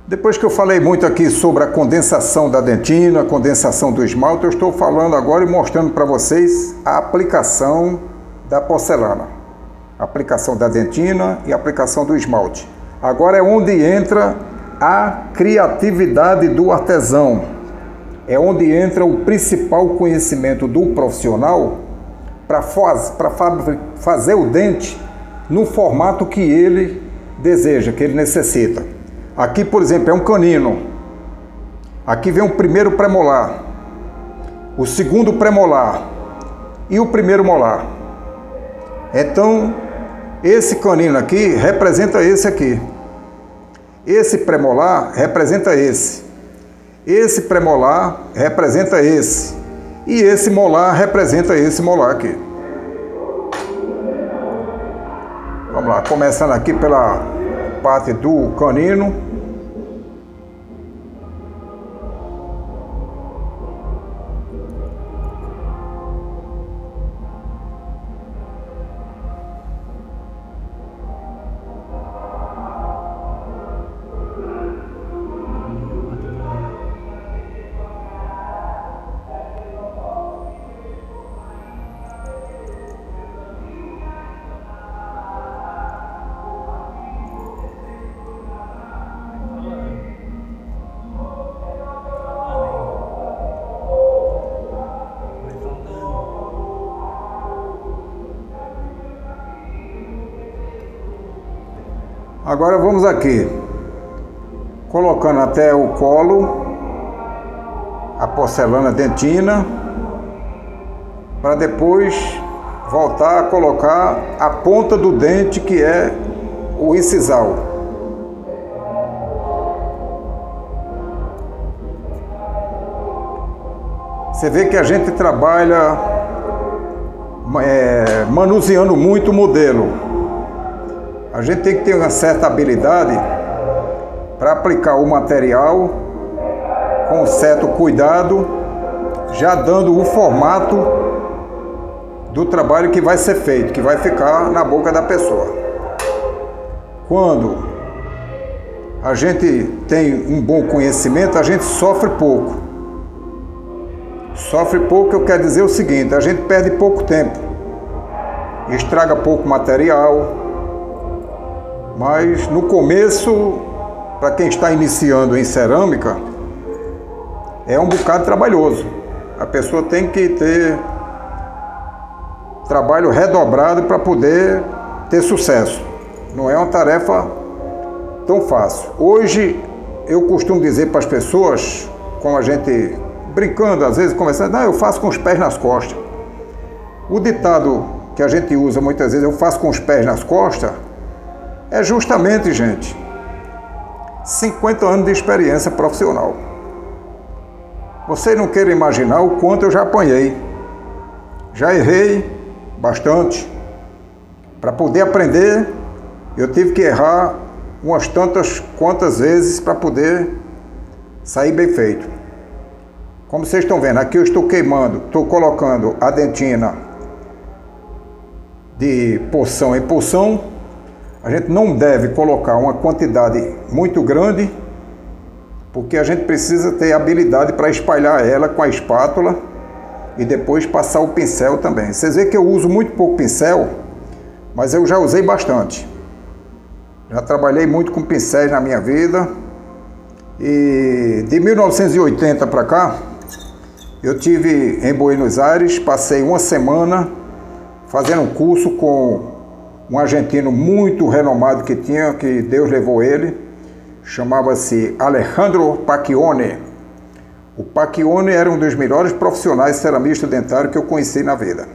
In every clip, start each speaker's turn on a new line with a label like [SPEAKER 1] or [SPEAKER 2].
[SPEAKER 1] Depois que eu falei muito aqui sobre a condensação da dentina, a condensação do esmalte, eu estou falando agora e mostrando para vocês a aplicação da porcelana. A aplicação da dentina e a aplicação do esmalte. Agora é onde entra a criatividade do artesão. É onde entra o principal conhecimento do profissional para fazer o dente no formato que ele deseja, que ele necessita. Aqui, por exemplo, é um canino. Aqui vem o primeiro premolar, o segundo premolar e o primeiro molar. Então, esse canino aqui representa esse aqui. Esse premolar representa esse. Esse premolar representa esse. E esse molar representa esse molar aqui. Vamos lá, começando aqui pela parte do canino. Agora vamos aqui, colocando até o colo a porcelana dentina, para depois voltar a colocar a ponta do dente, que é o incisal. Você vê que a gente trabalha manuseando muito o modelo. A gente tem que ter uma certa habilidade para aplicar o material com certo cuidado, já dando o formato do trabalho que vai ser feito, que vai ficar na boca da pessoa. Quando a gente tem um bom conhecimento, a gente sofre pouco. Sofre pouco, eu quero dizer o seguinte: a gente perde pouco tempo, estraga pouco material. Mas no começo, para quem está iniciando em cerâmica, é um bocado trabalhoso. A pessoa tem que ter trabalho redobrado para poder ter sucesso. Não é uma tarefa tão fácil. Hoje, eu costumo dizer para as pessoas, com a gente brincando, às vezes conversando, eu faço com os pés nas costas. O ditado que a gente usa muitas vezes, eu faço com os pés nas costas, é justamente, gente, 50 anos de experiência profissional. Vocês não querem imaginar o quanto eu já apanhei. Já errei bastante. Para poder aprender, eu tive que errar umas quantas vezes para poder sair bem feito. Como vocês estão vendo, aqui eu estou queimando, estou colocando a dentina de porção em porção. A gente não deve colocar uma quantidade muito grande, porque a gente precisa ter habilidade para espalhar ela com a espátula e depois passar o pincel também. Vocês veem que eu uso muito pouco pincel, mas eu já usei bastante. Já trabalhei muito com pincéis na minha vida. E de 1980 para cá, eu tive em Buenos Aires, passei uma semana fazendo um curso com um argentino muito renomado que tinha, que Deus levou ele, chamava-se Alejandro Pacchione. O Pacchione era um dos melhores profissionais ceramistas dentários que eu conheci na vida.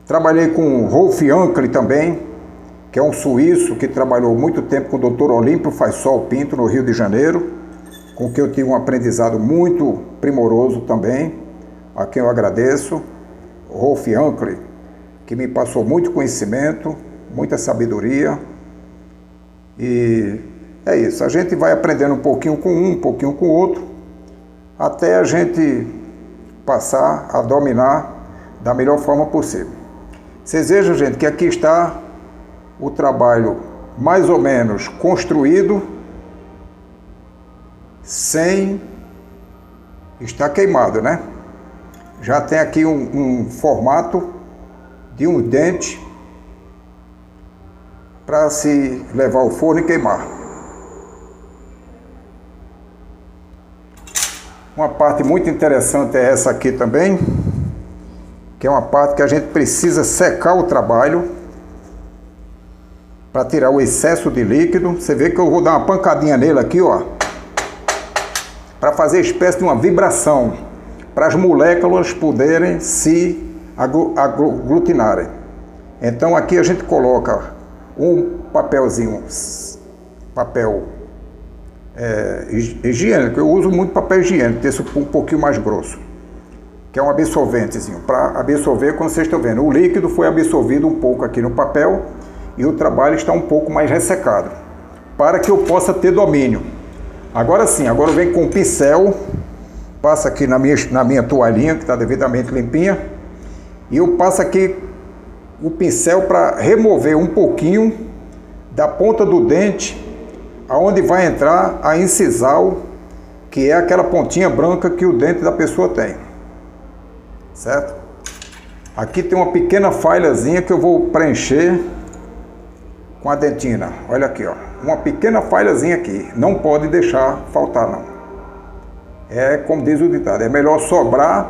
[SPEAKER 1] Trabalhei com Rolf Ancle também, que é um suíço que trabalhou muito tempo com o Dr. Olímpio Faisal Pinto, no Rio de Janeiro, com quem eu tive um aprendizado muito primoroso também, a quem eu agradeço. Rolf Ancle, que me passou muito conhecimento, muita sabedoria. E é isso, a gente vai aprendendo um pouquinho com o outro, até a gente passar a dominar da melhor forma possível. Vocês vejam, gente, que aqui está o trabalho mais ou menos construído, sem estar queimado, né? Já tem aqui um formato de um dente para se levar ao forno e queimar. Uma parte muito interessante é essa aqui também, que é uma parte que a gente precisa secar o trabalho para tirar o excesso de líquido. Você vê que eu vou dar uma pancadinha nele aqui, ó, para fazer espécie de uma vibração, para as moléculas poderem se aglutinarem. Então aqui a gente coloca um papelzinho, papel higiênico. Eu uso muito papel higiênico, desse um pouquinho mais grosso, que é um absorventezinho, para absorver, como vocês estão vendo, o líquido foi absorvido um pouco aqui no papel e o trabalho está um pouco mais ressecado, para que eu possa ter domínio. Agora sim, agora eu venho com o pincel, passo aqui na minha toalhinha, que está devidamente limpinha, e eu passo aqui o pincel para remover um pouquinho da ponta do dente, aonde vai entrar a incisal, que é aquela pontinha branca que o dente da pessoa tem, certo? Aqui tem uma pequena falhazinha que eu vou preencher com a dentina. Olha aqui, ó, uma pequena falhazinha aqui, não pode deixar faltar não. É como diz o ditado, é melhor sobrar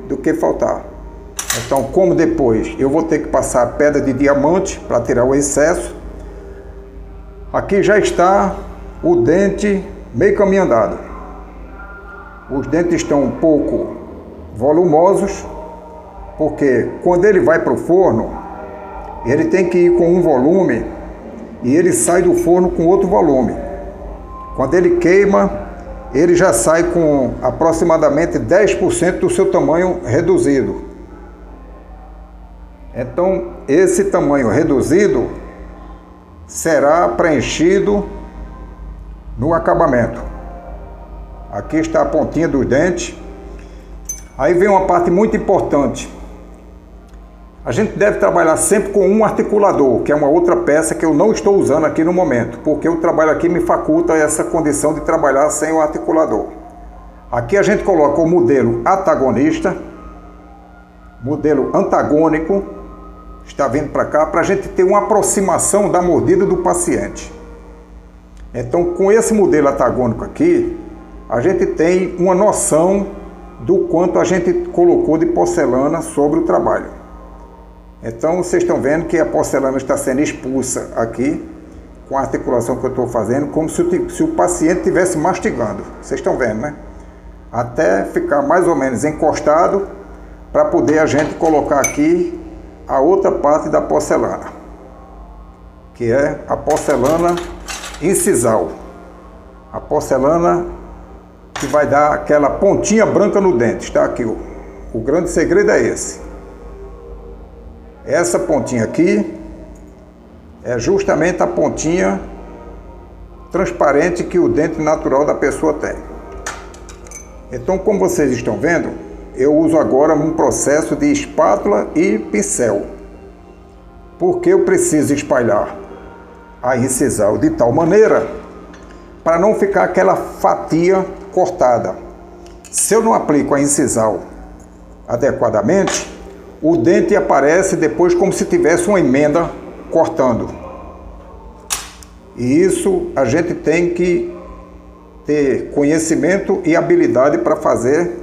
[SPEAKER 1] do que faltar. Então, como depois eu vou ter que passar pedra de diamante para tirar o excesso, aqui já está o dente meio caminho andado. Os dentes estão um pouco volumosos, porque quando ele vai para o forno, ele tem que ir com um volume e ele sai do forno com outro volume. Quando ele queima, ele já sai com aproximadamente 10% do seu tamanho reduzido. Então, esse tamanho reduzido será preenchido no acabamento. Aqui está a pontinha do dente. Aí vem uma parte muito importante. A gente deve trabalhar sempre com um articulador, que é uma outra peça que eu não estou usando aqui no momento, porque o trabalho aqui me faculta essa condição de trabalhar sem o articulador. Aqui a gente coloca o modelo antagonista, modelo antagônico, está vindo para cá, para a gente ter uma aproximação da mordida do paciente. Então, com esse modelo antagônico aqui, a gente tem uma noção do quanto a gente colocou de porcelana sobre o trabalho. Então, vocês estão vendo que a porcelana está sendo expulsa aqui, com a articulação que eu estou fazendo, como se o paciente estivesse mastigando. Vocês estão vendo, né? Até ficar mais ou menos encostado, para poder a gente colocar aqui a outra parte da porcelana, que é a porcelana incisal. A porcelana que vai dar aquela pontinha branca no dente. Está aqui, o grande segredo é esse. Essa pontinha aqui é justamente a pontinha transparente que o dente natural da pessoa tem. Então, como vocês estão vendo, eu uso agora um processo de espátula e pincel, porque eu preciso espalhar a incisal de tal maneira para não ficar aquela fatia cortada. Se eu não aplico a incisal adequadamente, o dente aparece depois como se tivesse uma emenda cortando. E isso a gente tem que ter conhecimento e habilidade para fazer,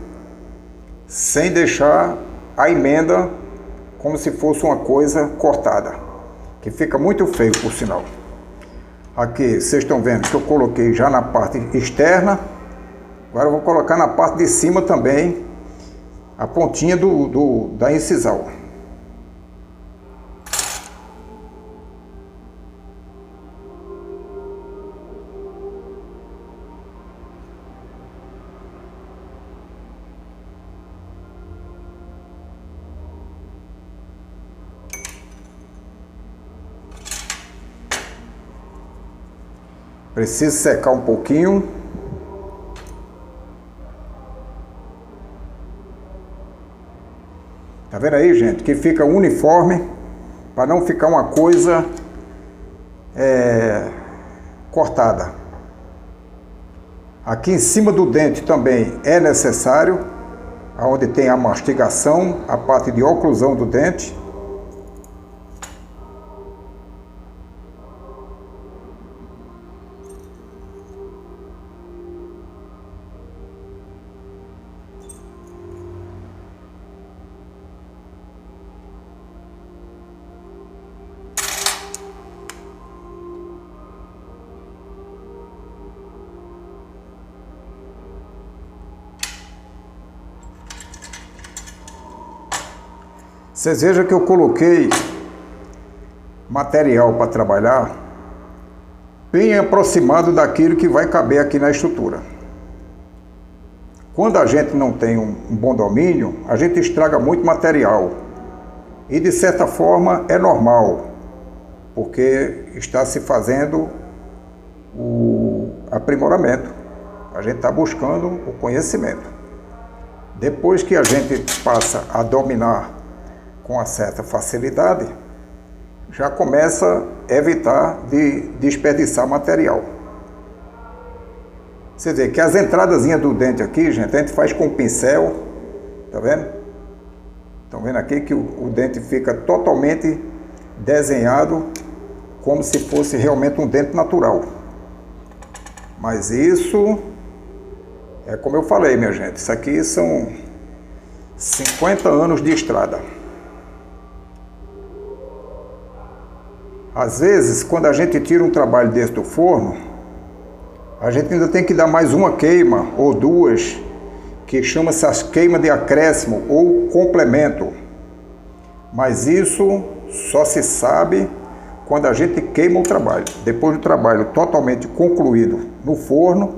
[SPEAKER 1] sem deixar a emenda como se fosse uma coisa cortada, que fica muito feio, por sinal. Aqui vocês estão vendo que eu coloquei já na parte externa. Agora eu vou colocar na parte de cima também a pontinha da incisal. Preciso secar um pouquinho. Tá vendo aí, gente? Que fica uniforme, para não ficar uma coisa cortada. Aqui em cima do dente também é necessário, onde tem a mastigação, a parte de oclusão do dente. Vocês vejam que eu coloquei material para trabalhar bem aproximado daquilo que vai caber aqui na estrutura. Quando a gente não tem um bom domínio, a gente estraga muito material. E de certa forma é normal, porque está se fazendo o aprimoramento. A gente está buscando o conhecimento. Depois que a gente passa a dominar com uma certa facilidade, já começa a evitar de desperdiçar material. Você vê que as entradazinhas do dente aqui, gente, a gente faz com pincel, tá vendo? Estão vendo aqui que o dente fica totalmente desenhado como se fosse realmente um dente natural. Mas isso é como eu falei, minha gente, isso aqui são 50 anos de estrada. Às vezes, quando a gente tira um trabalho desse do forno, a gente ainda tem que dar mais uma queima ou duas, que chama-se as queimas de acréscimo ou complemento. Mas isso só se sabe quando a gente queima o trabalho. Depois do trabalho totalmente concluído no forno,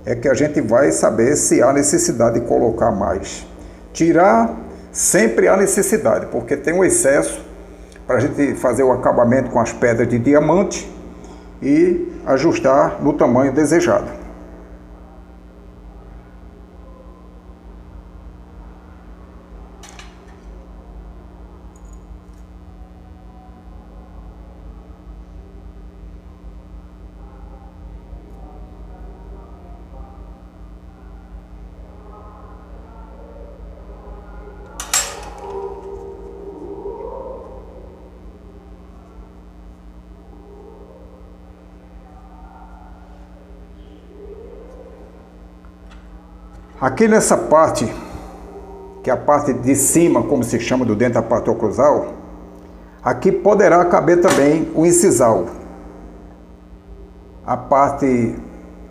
[SPEAKER 1] é que a gente vai saber se há necessidade de colocar mais. Tirar sempre há necessidade, porque tem um excesso para a gente fazer o acabamento com as pedras de diamante e ajustar no tamanho desejado. Aqui nessa parte, que é a parte de cima, como se chama do dente, a parte oclusal, aqui poderá caber também o incisal. A parte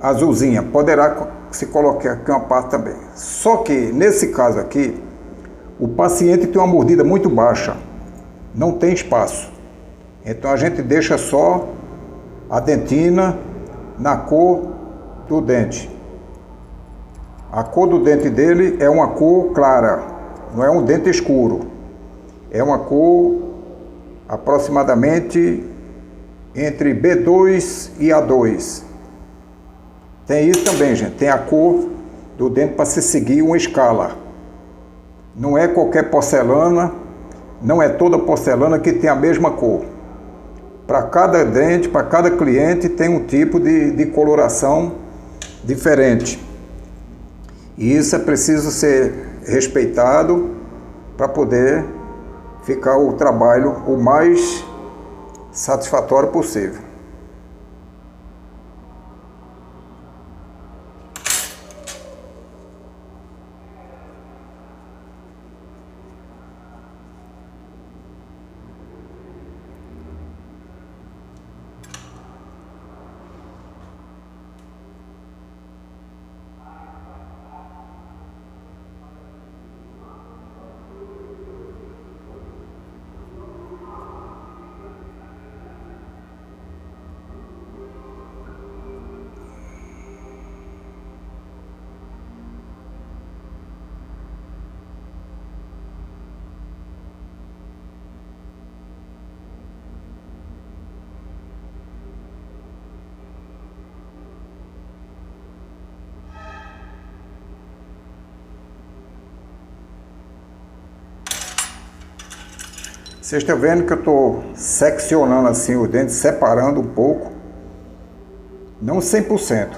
[SPEAKER 1] azulzinha poderá se colocar aqui uma parte também. Só que nesse caso aqui, o paciente tem uma mordida muito baixa, não tem espaço. Então a gente deixa só a dentina na cor do dente. A cor do dente dele é uma cor clara, não é um dente escuro. É uma cor aproximadamente entre B2 e A2. Tem isso também, gente. Tem a cor do dente para se seguir uma escala. Não é qualquer porcelana, não é toda porcelana que tem a mesma cor. Para cada dente, para cada cliente, tem um tipo de coloração diferente. E isso é preciso ser respeitado para poder ficar o trabalho o mais satisfatório possível. Vocês estão vendo que eu estou seccionando assim o dente, separando um pouco, não 100%,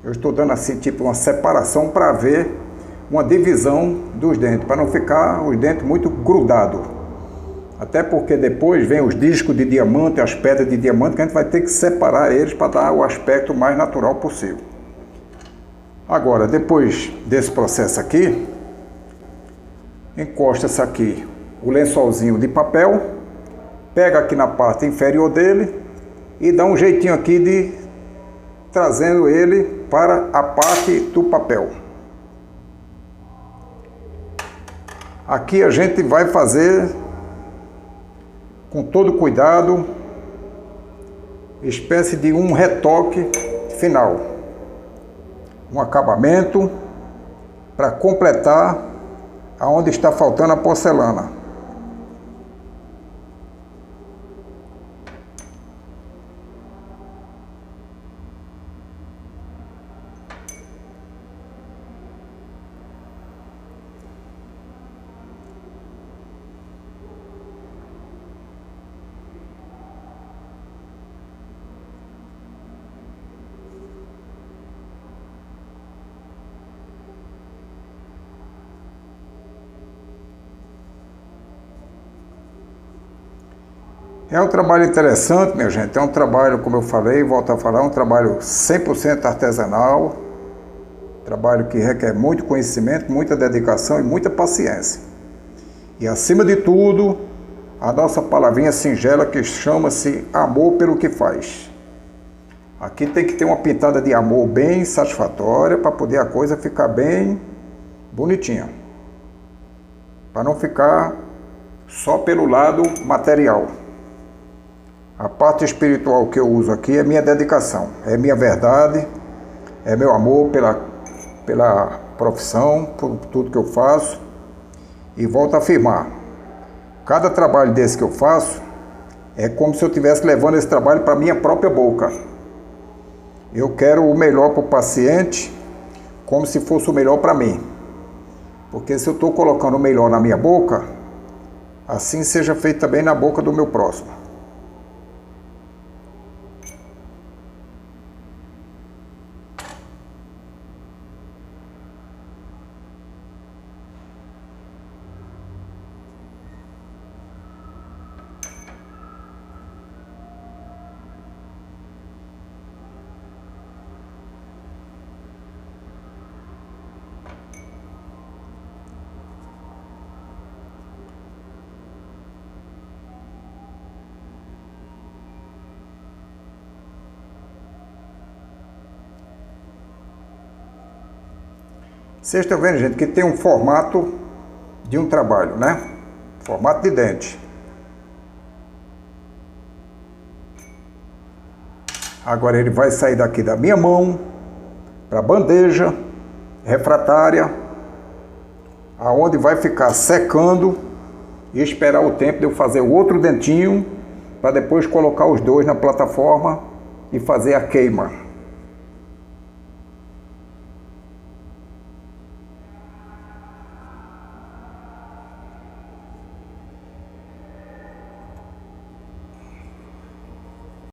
[SPEAKER 1] Eu estou dando assim, tipo uma separação para ver uma divisão dos dentes, para não ficar os dentes muito grudados. Até porque depois vem os discos de diamante, as pedras de diamante, que a gente vai ter que separar eles para dar o aspecto mais natural possível. Agora, depois desse processo aqui, encosta-se aqui o lençolzinho de papel, pega aqui na parte inferior dele e dá um jeitinho aqui de trazendo ele para a parte do papel. Aqui a gente vai fazer com todo cuidado, espécie de um retoque final, um acabamento para completar aonde está faltando a porcelana. É um trabalho interessante, minha gente, é um trabalho, como eu falei, volto a falar, um trabalho 100% artesanal, trabalho que requer muito conhecimento, muita dedicação e muita paciência. E acima de tudo, a nossa palavrinha singela que chama-se amor pelo que faz. Aqui tem que ter uma pitada de amor bem satisfatória para poder a coisa ficar bem bonitinha. Para não ficar só pelo lado material. A parte espiritual que eu uso aqui é minha dedicação, é minha verdade, é meu amor pela profissão, por tudo que eu faço. E volto a afirmar, cada trabalho desse que eu faço é como se eu estivesse levando esse trabalho para a minha própria boca. Eu quero o melhor para o paciente, como se fosse o melhor para mim. Porque se eu estou colocando o melhor na minha boca, assim seja feito também na boca do meu próximo. Vocês estão vendo, gente, que tem um formato de um trabalho, né? Formato de dente. Agora ele vai sair daqui da minha mão para a bandeja refratária, aonde vai ficar secando e esperar o tempo de eu fazer o outro dentinho para depois colocar os dois na plataforma e fazer a queima.